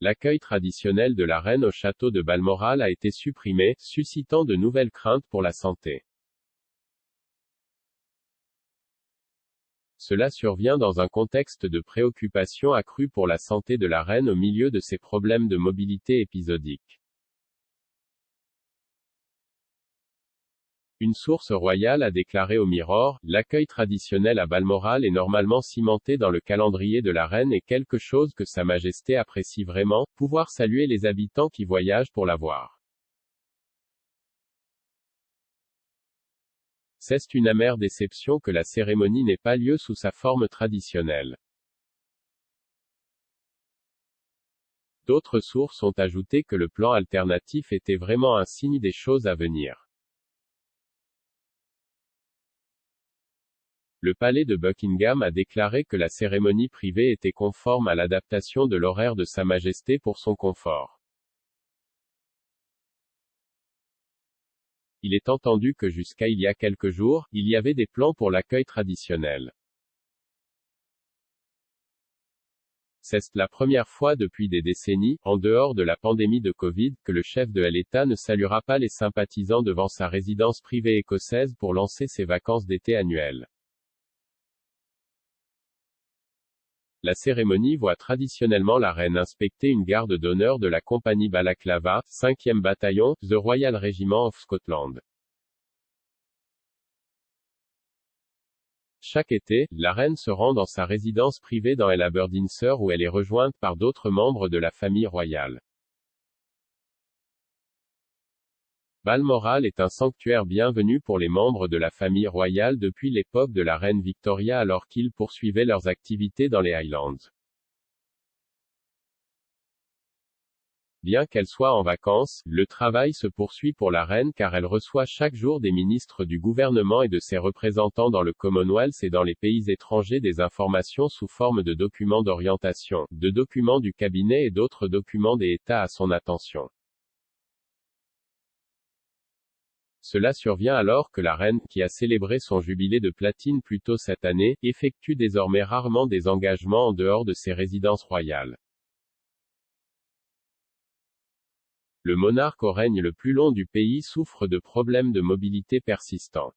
l'accueil traditionnel de la reine au château de Balmoral a été supprimé, suscitant de nouvelles craintes pour la santé. Cela survient dans un contexte de préoccupation accrue pour la santé de la reine au milieu de ses problèmes de mobilité épisodiques. Une source royale a déclaré au Mirror, l'accueil traditionnel à Balmoral est normalement cimenté dans le calendrier de la reine et quelque chose que Sa Majesté apprécie vraiment, pouvoir saluer les habitants qui voyagent pour la voir. C'est une amère déception que la cérémonie n'ait pas lieu sous sa forme traditionnelle. D'autres sources ont ajouté que le plan alternatif était vraiment un signe des choses à venir. Le palais de Buckingham a déclaré que la cérémonie privée était conforme à l'adaptation de l'horaire de Sa Majesté pour son confort. Il est entendu que jusqu'à il y a quelques jours, il y avait des plans pour l'accueil traditionnel. C'est la première fois depuis des décennies, en dehors de la pandémie de Covid, que le chef de l'État ne saluera pas les sympathisants devant sa résidence privée écossaise pour lancer ses vacances d'été annuelles. La cérémonie voit traditionnellement la reine inspecter une garde d'honneur de la compagnie Balaclava, 5e bataillon, The Royal Regiment of Scotland. Chaque été, la reine se rend dans sa résidence privée dans Aberdeenshire où elle est rejointe par d'autres membres de la famille royale. Balmoral est un sanctuaire bienvenu pour les membres de la famille royale depuis l'époque de la reine Victoria alors qu'ils poursuivaient leurs activités dans les Highlands. Bien qu'elle soit en vacances, le travail se poursuit pour la reine car elle reçoit chaque jour des ministres du gouvernement et de ses représentants dans le Commonwealth et dans les pays étrangers des informations sous forme de documents d'orientation, de documents du cabinet et d'autres documents des États à son attention. Cela survient alors que la reine, qui a célébré son jubilé de platine plus tôt cette année, effectue désormais rarement des engagements en dehors de ses résidences royales. Le monarque au règne le plus long du pays souffre de problèmes de mobilité persistants.